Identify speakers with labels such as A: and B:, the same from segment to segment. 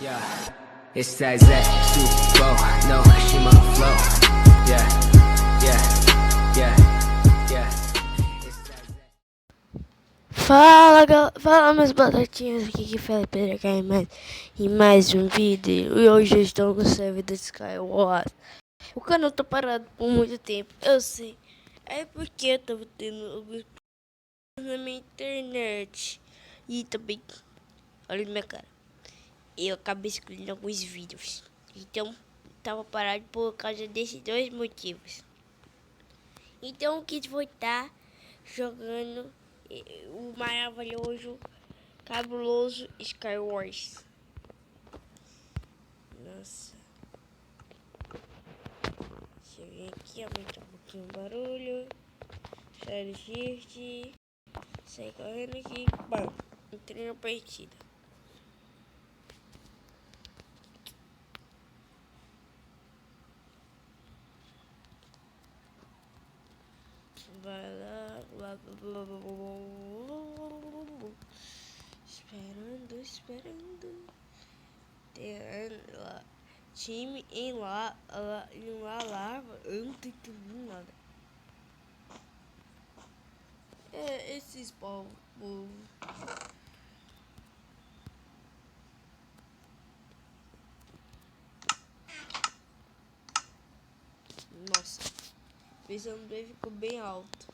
A: Yeah, it's that Zach Super no Shima flow. Yeah, yeah, yeah, yeah. It's that Zach.
B: Fala meus batatinhas, aqui que fala Pedro Caimã em mais um vídeo. E hoje eu estou no server do Skywars. O canal tá parado por muito tempo, eu sei. É porque eu tava tendo alguns problemas na minha internet. E também, olha minha cara, eu acabei escolhendo alguns vídeos. Então, tava parado por causa desses dois motivos. Então eu quis voltar jogando o maravilhoso, cabuloso Skywars. Nossa. Deixa eu vir aqui, aumentar um pouquinho o barulho. Sério, shift. Sair correndo aqui. Bom, entrei na partida. Vai lá, blá, blá, blá, blá, blá. Esperando. Tem lá. Time em lá, lava. Eu não tô entendendo nada. É, esses povos. Nossa, a visão dele ficou bem alto.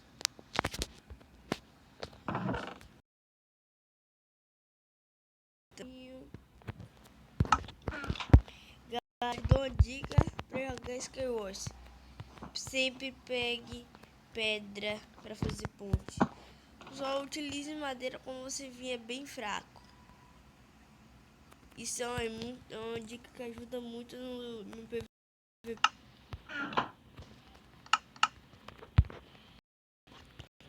B: Galera, dou uma dica pra jogar Skywars. Sempre pegue pedra para fazer ponte. Só utilize madeira quando você vier bem fraco. Isso é uma dica que ajuda muito no PVP.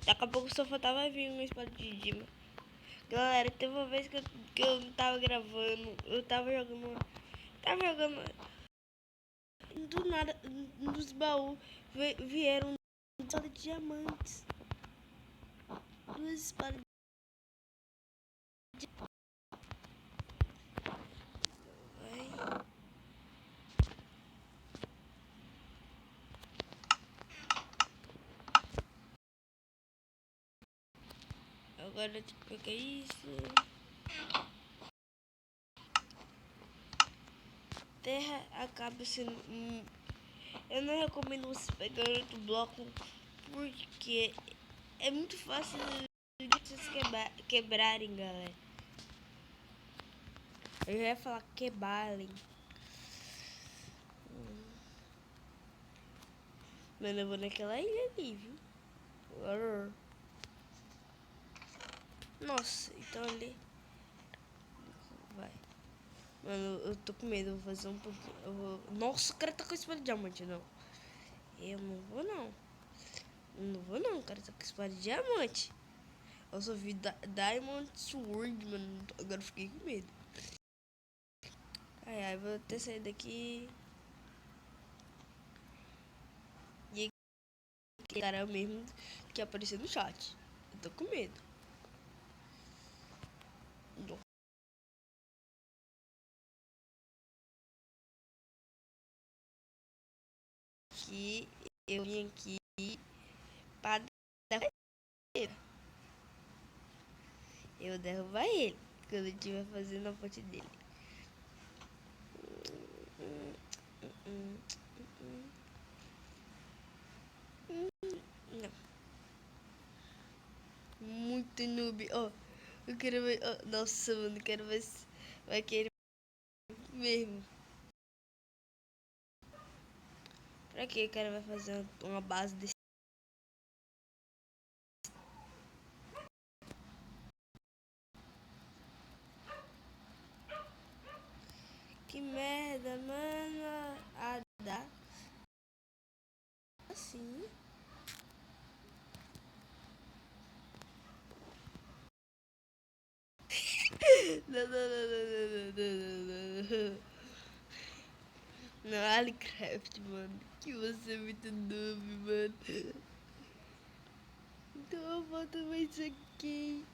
B: Daqui a pouco só faltava vir uma espada de Dima. Galera, teve uma vez que eu não tava gravando. Eu tava jogando. Do nada, nos baús vieram só de diamantes. Duas espadas. Vai. Agora eu tenho que pegar isso. Terra acaba sendo. Eu não recomendo você pegar outro bloco porque é muito fácil de vocês quebrarem, galera. Eu já ia falar quebrarem. Mano, eu vou naquela ilha ali, viu? Nossa, então ali. Vai. Mano, eu tô com medo, eu vou fazer um pouquinho. Nossa, o cara tá com espada de diamante, não. Eu não vou não. Não vou não, o cara tá com espada de diamante. Eu só vi Diamond Sword, mano. Agora eu fiquei com medo. Ai, vou até sair daqui. E aquele cara mesmo que apareceu no chat. Eu tô com medo. Que eu vim aqui pra derrubar ele. Eu vou derrubar ele quando eu estiver fazendo a ponte dele. Não. Muito noob. Ó, eu quero ver. Oh, nossa, mano, eu quero ver se vai querer mesmo. Pra que o cara vai fazer uma base desse? Que merda, mano. Ah, dá. Assim. Não. Não, Alicraft, mano. Que você é muito noob, mano. Então eu volto mais aqui.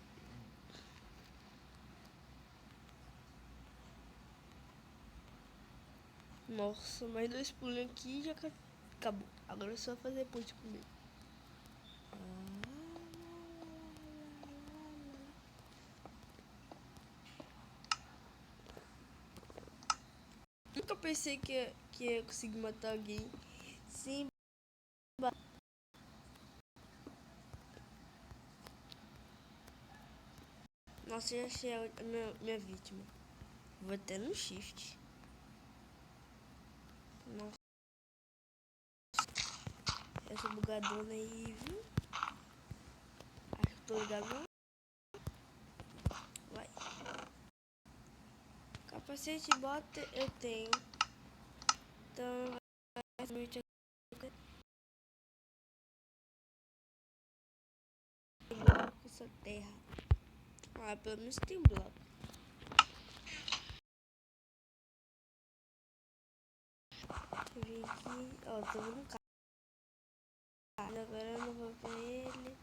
B: Nossa, mais 2 pulinhos aqui e já acabou. Agora é só fazer ponte comigo. Nunca pensei que ia conseguir matar alguém sem. Nossa, eu achei a minha vítima. Vou até no shift. Nossa. Essa bugadona aí, viu? Acho que tô ligado. Vai. Capacete e bota eu tenho. Então, essa terra. Ah, pelo menos tem um bloco. Eu vim aqui, ó, tô no carro. Agora eu não vou pra ele.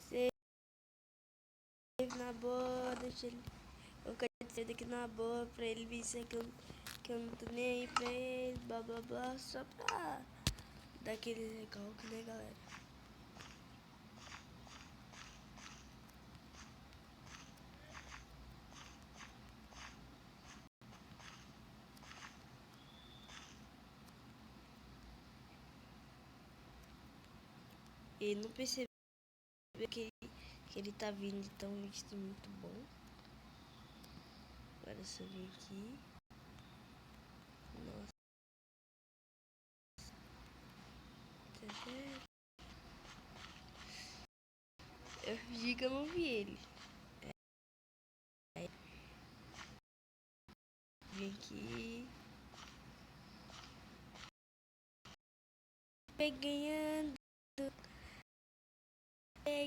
B: Save na boa, deixa ele. Eu quero sair daqui na boa pra ele vencer que eu não tô nem aí pra ele, blá blá blá, só pra dar aquele recalque, né, galera? Ele não percebeu que ele tá vindo, então isso é muito bom. Agora se eu vir aqui. Nossa. Eu fingi que eu não vi ele. Vim aqui. Ganhando.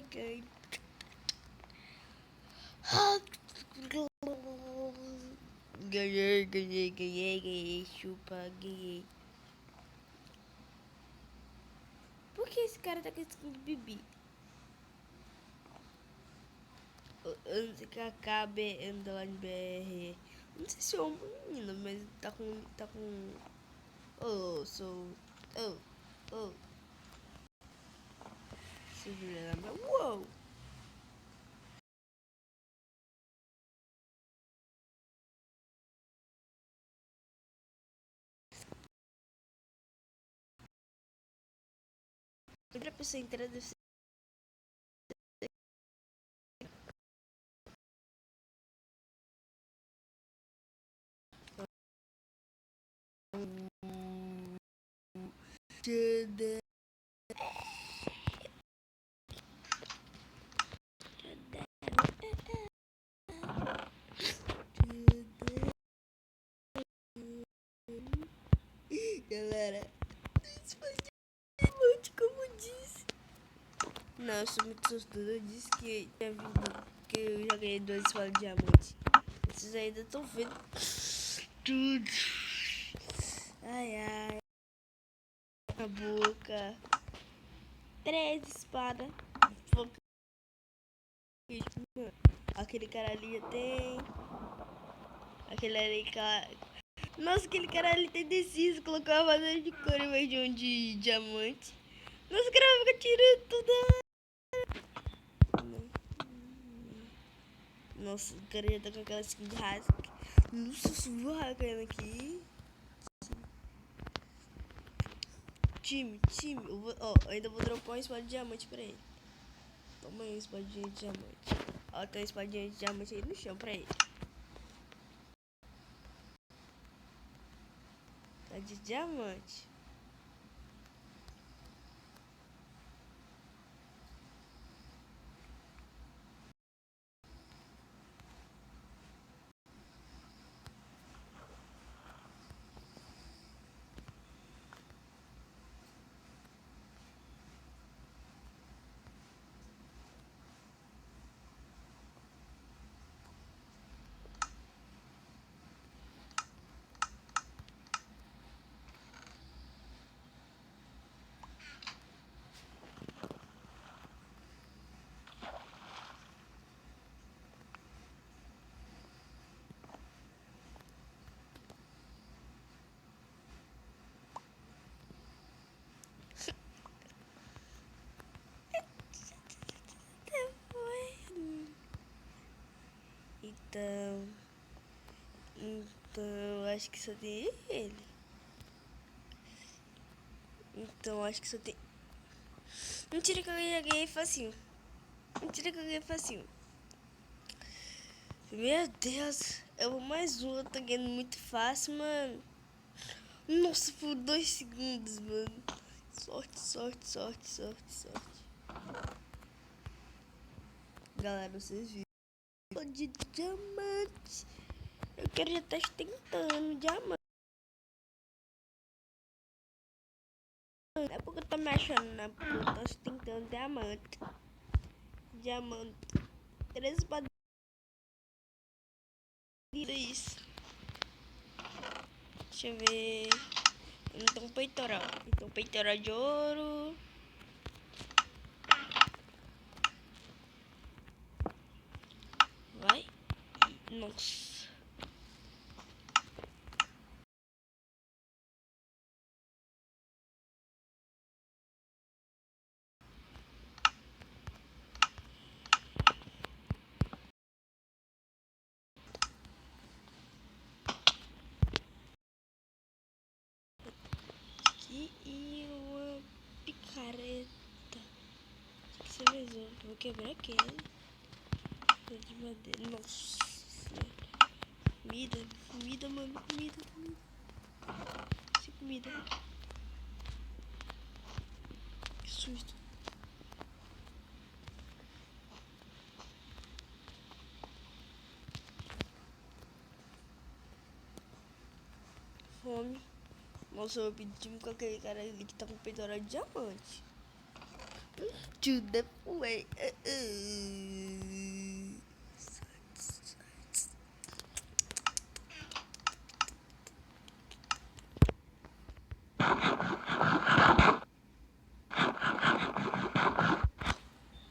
B: Ganhando. Ganhei, chupa, ganhei. Por que esse cara tá com skin de Bibi? Antes que acabe underline BR. Não sei se é um menino, mas tá com. Oh, sou. Oh. Se lembra. Uou! Outra pessoa inteira deve ser. Galera, isso foi diamante, como disse. Não, eu sou muito sortuda. Eu disse que eu já ganhei 2 espadas de diamante. Vocês ainda estão vendo tudo. Ai. A boca. 3 espadas. Aquele cara ali já tem. Aquele ali, cara. Nossa, aquele cara ali tem deciso. Colocou a armadura de couro em vez de um de diamante. Nossa, o cara vai ficar tirando tudo. Nossa, o cara já tá com aquela skin de rasca. Nossa, subiu caindo aqui. Time. Eu ainda vou dropar uma espada de diamante pra ele. Toma aí uma espadinha de diamante. Ó, tem uma espadinha de diamante aí no chão pra ele. Tá de diamante. Então, acho que só tem ele. Então, acho que só tem... Mentira que eu ganhei facinho. Mentira que eu ganhei facinho. Meu Deus, eu vou mais um, eu tô ganhando muito fácil, mano. Nossa, por 2 segundos, mano. Sorte, sorte, sorte, sorte, sorte. Galera, vocês viram? De diamante. Eu quero já estar tentando diamante. Não é porque eu tô me achando, não é porque eu tô tentando diamante. Diamante. 3 espadinhas. Isso. Deixa eu ver. Então, peitoral. Então, peitoral de ouro. Vai. Nossa. E uma picareta. Acho que você mesmo. Vou quebrar aquele. De madeira. Nossa. Comida, comida, mano. Comida, comida. Sem comida. Que susto. Fome. Nossa, eu pedi com aquele cara ali que tá com peitoral de diamante. To the way.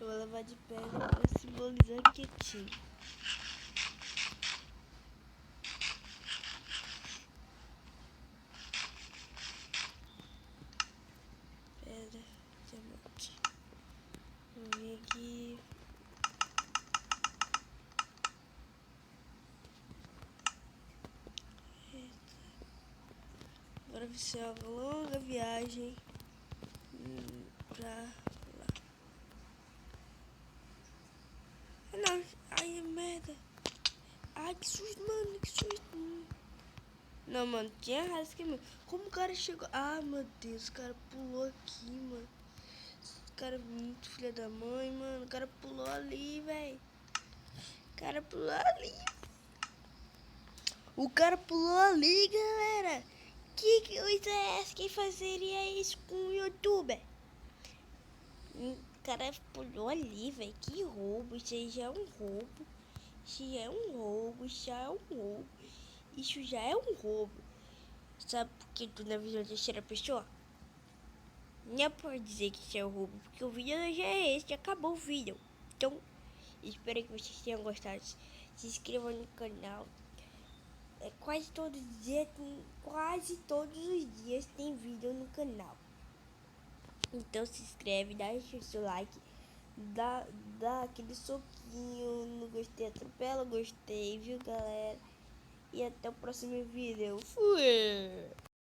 B: Eu vou levar de pedra pra simbolizar quietinho. Pedra, diamante. Vou vir aqui. Agora vai ser uma longa viagem pra lá. Ah, não. Ai, merda. Ai, que susto, mano. Que susto. Não, mano. Tinha raiz que... Como o cara chegou... Ah, meu Deus. O cara pulou aqui, mano. O cara é muito filha da mãe, mano. O cara pulou ali, velho. O cara pulou ali. O cara pulou ali, galera. Que coisa é essa? Quem fazeria isso com um youtuber? O cara pulou ali, velho. Que roubo. Isso aí já é um roubo. Isso já é um roubo. Isso já é um roubo. Isso já é um roubo. Sabe por que tu na visão de terceira pessoa? Não é por dizer que isso é um roubo. Porque o vídeo já é esse. Já acabou o vídeo. Então, espero que vocês tenham gostado. Se inscrevam no canal. Quase todos os dias tem vídeo no canal. Então se inscreve, dá o seu like, dá aquele soquinho no gostei, atropela, gostei, viu galera? E até o próximo vídeo. Fui!